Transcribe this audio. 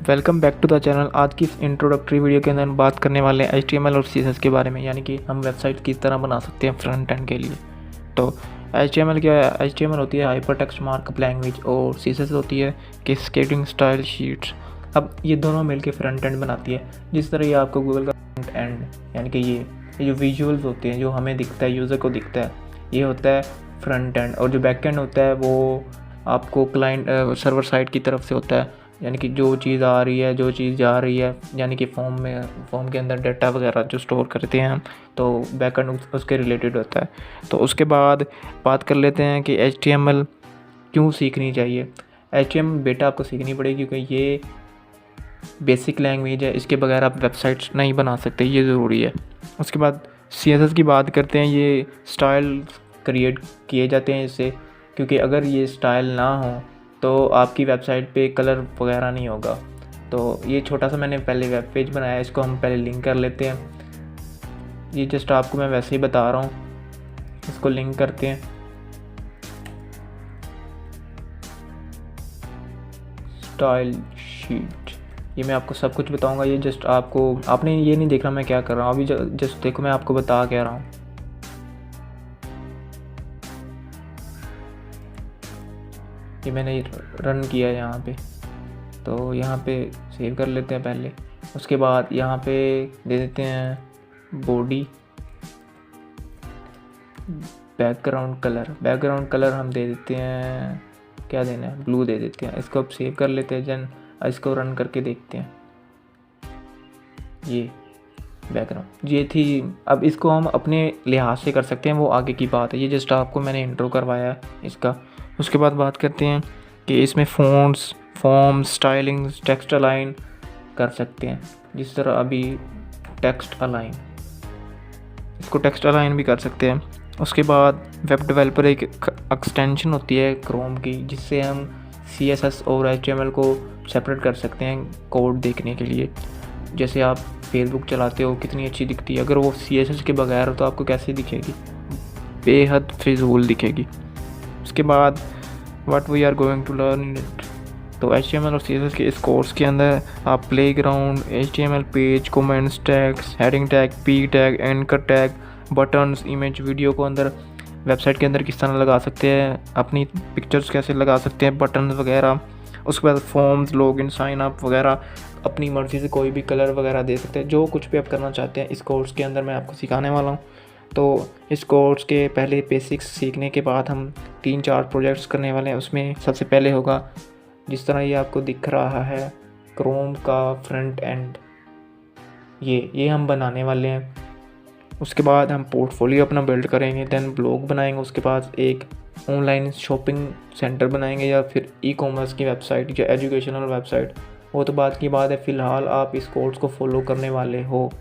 Welcome back to the channel. आज की इस इंट्रोडक्टरी वीडियो के अंदर हम बात करने वाले हैं HTML और CSS के बारे में, यानी कि हम वेबसाइट किस तरह बना सकते हैं फ्रंट एंड के लिए। तो HTML क्या है? HTML होती है हाइपर टेक्स्ट मार्कअप लैंग्वेज और CSS होती है कैस्केडिंग स्टाइल शीट्स। अब ये दोनों मिलकर फ्रंट एंड बनाती है। जिस तरह ये आपको गूगल का फ्रंट एंड, यानी कि ये जो विजुअल्स होते हैं, जो हमें दिखता है, यूज़र को दिखता है, ये होता है फ्रंट एंड। और जो बैक एंड होता है वो आपको क्लाइंट सर्वर साइड की तरफ से होता है, यानी कि जो चीज़ आ रही है, जो चीज़ जा रही है, यानी कि फॉर्म के अंदर डाटा वगैरह जो स्टोर करते हैं हम, तो बैकएंड उसके रिलेटेड होता है। तो उसके बाद बात कर लेते हैं कि HTML क्यों सीखनी चाहिए। HTML बेटा आपको सीखनी पड़ेगी क्योंकि ये बेसिक लैंग्वेज है, इसके बगैर आप वेबसाइट्स नहीं बना सकते, ये ज़रूरी है। उसके बाद CSS की बात करते हैं। ये स्टाइल क्रिएट किए जाते हैं इससे, क्योंकि अगर ये स्टाइल ना हो तो आपकी वेबसाइट पे कलर वगैरह नहीं होगा। तो ये छोटा सा मैंने पहले वेब पेज बनाया है, इसको हम पहले लिंक कर लेते हैं। ये जस्ट आपको मैं वैसे ही बता रहा हूँ, इसको लिंक करते हैं। स्टाइल शीट, ये मैं आपको सब कुछ बताऊंगा। ये जस्ट आपने ये नहीं देखना मैं क्या कर रहा हूँ, अभी जस्ट देखो मैं आपको बता क्या रहा हूँ। ये मैंने रन किया है यहाँ पे, तो यहाँ पे सेव कर लेते हैं पहले। उसके बाद यहाँ पे दे देते हैं बॉडी बैकग्राउंड कलर हम दे देते हैं, क्या देना है, ब्लू दे देते हैं। इसको अब सेव कर लेते हैं, जन इसको रन करके देखते हैं। ये बैकग्राउंड ये थी। अब इसको हम अपने लिहाज से कर सकते हैं, वो आगे की बात है। ये जस्ट आपको मैंने इंट्रो करवाया है इसका। उसके बाद बात करते हैं कि इसमें fonts, form, styling, text align कर सकते हैं। जिस तरह अभी टेक्स्ट अलाइन, इसको टेक्स्ट अलाइन भी कर सकते हैं। उसके बाद वेब डेवलपर एक एक्सटेंशन होती है क्रोम की, जिससे हम CSS और HTML को सेपरेट कर सकते हैं कोड देखने के लिए। जैसे आप फेसबुक चलाते हो, कितनी अच्छी दिखती है, अगर वो CSS के बगैर हो तो आपको कैसे दिखेगी? बेहद फिजूल दिखेगी। उसके बाद what we are going to learn in it. तो HTML और CSS के इस कोर्स के अंदर आप playground, HTML page, comments, tags, heading tag, P tag, anchor tag, buttons, image, video को अंदर वेबसाइट के अंदर किस तरह लगा सकते हैं, अपनी पिक्चर्स कैसे लगा सकते हैं, बटन वगैरह। उसके बाद फॉर्म्स, लॉगिन, साइन अप वगैरह, अपनी मर्ज़ी से कोई भी कलर वगैरह दे सकते हैं। जो कुछ भी आप करना चाहते हैं इस कोर्स के अंदर मैं आपको सिखाने वाला हूँ। तो इस कोर्स के पहले बेसिक्स सीखने के बाद हम 3-4 प्रोजेक्ट्स करने वाले हैं। उसमें सबसे पहले होगा, जिस तरह ये आपको दिख रहा है, क्रोम का फ्रंट एंड, ये हम बनाने वाले हैं। उसके बाद हम पोर्टफोलियो अपना बिल्ड करेंगे, देन ब्लॉग बनाएंगे। उसके बाद एक ऑनलाइन शॉपिंग सेंटर बनाएंगे, या फिर ई-कॉमर्स की वेबसाइट या एजुकेशनल वेबसाइट, वो तो बात की बात है। फ़िलहाल आप इस कोर्स को फॉलो करने वाले हो